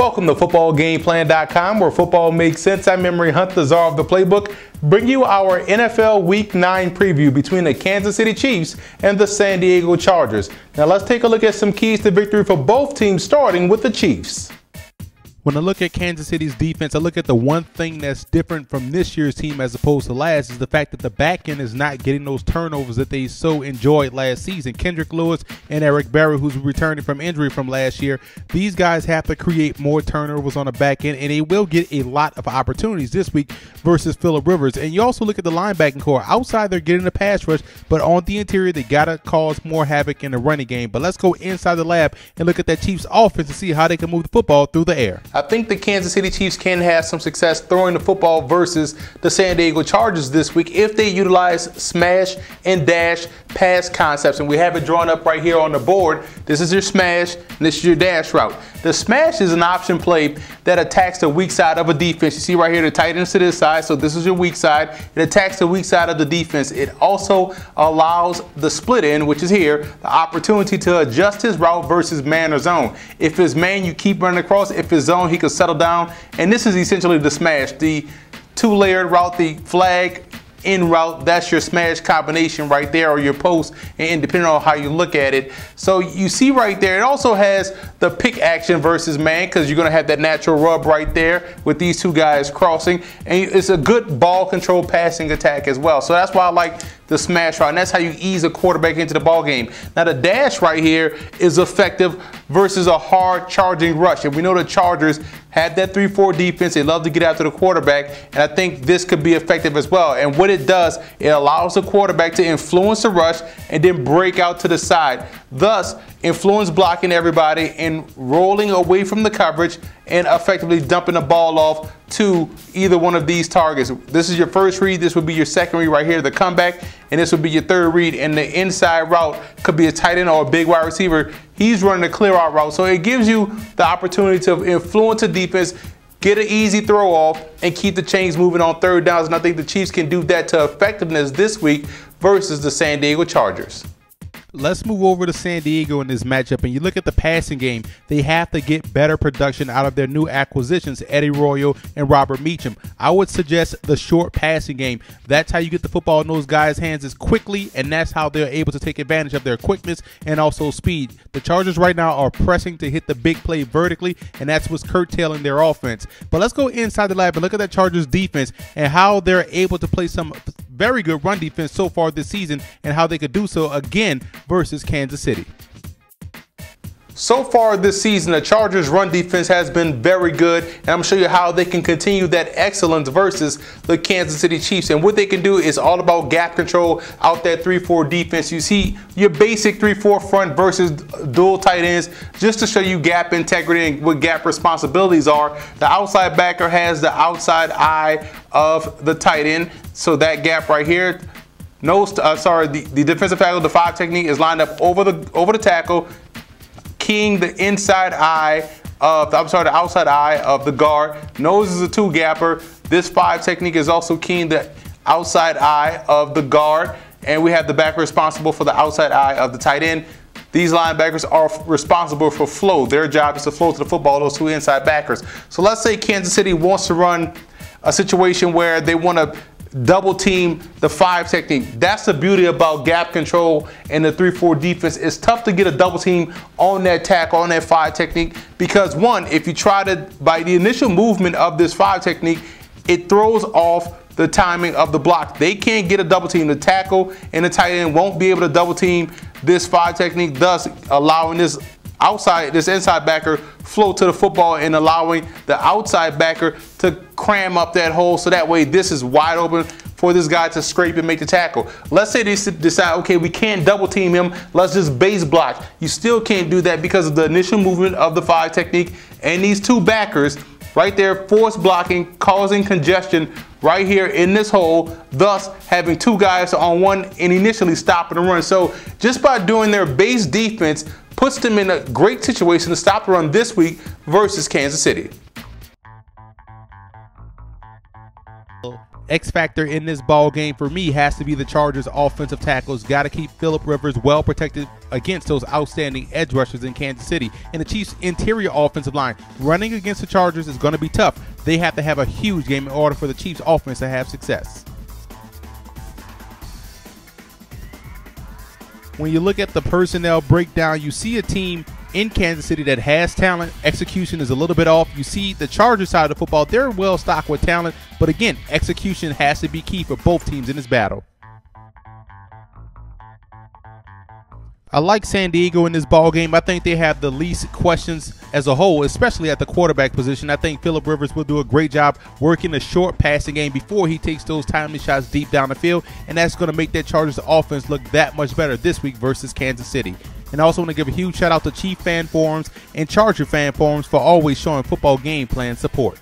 Welcome to footballgameplan.com, where football makes sense. I'm Memory Hunt, the czar of the playbook, bring you our NFL Week 9 preview between the Kansas City Chiefs and the San Diego Chargers. Now let's take a look at some keys to victory for both teams, starting with the Chiefs. When I look at Kansas City's defense, I look at the one thing that's different from this year's team as opposed to last is the fact that the back end is not getting those turnovers that they so enjoyed last season. Kendrick Lewis and Eric Berry, who's returning from injury from last year, these guys have to create more turnovers on the back end, and they will get a lot of opportunities this week versus Phillip Rivers. And you also look at the linebacking core. Outside, they're getting the pass rush, but on the interior, they got to cause more havoc in the running game. But let's go inside the lab and look at that Chiefs offense to see how they can move the football through the air. I think the Kansas City Chiefs can have some success throwing the football versus the San Diego Chargers this week if they utilize smash and dash pass concepts. And we have it drawn up right here on the board. This is your smash and this is your dash route. The smash is an option play that attacks the weak side of a defense. You see right here the tight ends to this side, so this is your weak side. It attacks the weak side of the defense. It also allows the split end, which is here, the opportunity to adjust his route versus man or zone. If it's man, you keep running across. If it's zone, he can settle down. And this is essentially the smash, the two-layered route, the flag in route. That's your smash combination right there, or your post, and depending on how you look at it. So you see right there, it also has the pick action versus man, because you're going to have that natural rub right there with these two guys crossing, and it's a good ball control passing attack as well. So that's why I like the smash route, and that's how you ease a quarterback into the ball game. Now the dash right here is effective versus a hard charging rush, and we know the Chargers have that 3-4 defense. They love to get after the quarterback, and I think this could be effective as well. And what it does, it allows the quarterback to influence the rush and then break out to the side, thus influence blocking everybody and rolling away from the coverage and effectively dumping the ball off to either one of these targets. This is your first read, this would be your second read right here, the comeback, and this would be your third read. And the inside route could be a tight end or a big wide receiver. He's running a clear out route, so it gives you the opportunity to influence a defense, get an easy throw off, and keep the chains moving on third downs. And I think the Chiefs can do that to effectiveness this week versus the San Diego Chargers. Let's move over to San Diego in this matchup, and you look at the passing game. They have to get better production out of their new acquisitions, Eddie Royal and Robert Meacham. I would suggest the short passing game. That's how you get the football in those guys' hands as quickly, and that's how they're able to take advantage of their quickness and also speed. The Chargers right now are pressing to hit the big play vertically, and that's what's curtailing their offense. But let's go inside the lab and look at that Chargers defense and how they're able to play some very good run defense so far this season, and how they could do so again versus Kansas City. So far this season, the Chargers' run defense has been very good, and I'm going to show you how they can continue that excellence versus the Kansas City Chiefs. And what they can do is all about gap control out that 3-4 defense. You see your basic 3-4 front versus dual tight ends, just to show you gap integrity and what gap responsibilities are. The outside backer has the outside eye of the tight end, so that gap right here. The defensive tackle, the 5 technique, is lined up over the tackle, keying the inside eye of the outside eye of the guard. Nose is a 2-gapper. This 5 technique is also keying the outside eye of the guard, and we have the backer responsible for the outside eye of the tight end. These linebackers are responsible for flow. Their job is to flow to the football, those 2 inside backers. So let's say Kansas City wants to run a situation where they want to double team the 5 technique. That's the beauty about gap control and the 3-4 defense. It's tough to get a double team on that tackle, on that 5 technique, because one, if you try to, by the initial movement of this 5 technique, it throws off the timing of the block. They can't get a double team. The tackle and the tight end won't be able to double team this 5 technique, thus allowing this inside backer flow to the football and allowing the outside backer to cram up that hole, so that way this is wide open for this guy to scrape and make the tackle. Let's say they decide, okay, we can't double team him, let's just base block. You still can't do that because of the initial movement of the 5 technique, and these 2 backers right there force blocking, causing congestion right here in this hole, thus having 2 guys on one and initially stopping the run. So just by doing their base defense puts them in a great situation to stop the run this week versus Kansas City. X factor in this ball game for me has to be the Chargers offensive tackles. Got to keep Phillip Rivers well protected against those outstanding edge rushers in Kansas City. And the Chiefs' interior offensive line running against the Chargers is going to be tough. They have to have a huge game in order for the Chiefs offense to have success. When you look at the personnel breakdown, you see a team in Kansas City that has talent. Execution is a little bit off. You see the Chargers side of the football, they're well stocked with talent, but again, execution has to be key for both teams in this battle. I like San Diego in this ball game. I think they have the least questions as a whole, especially at the quarterback position. I think Phillip Rivers will do a great job working the short passing game before he takes those timely shots deep down the field, and that's going to make that Chargers offense look that much better this week versus Kansas City. And I also want to give a huge shout out to Chief fan forums and Charger fan forums for always showing football game plan support.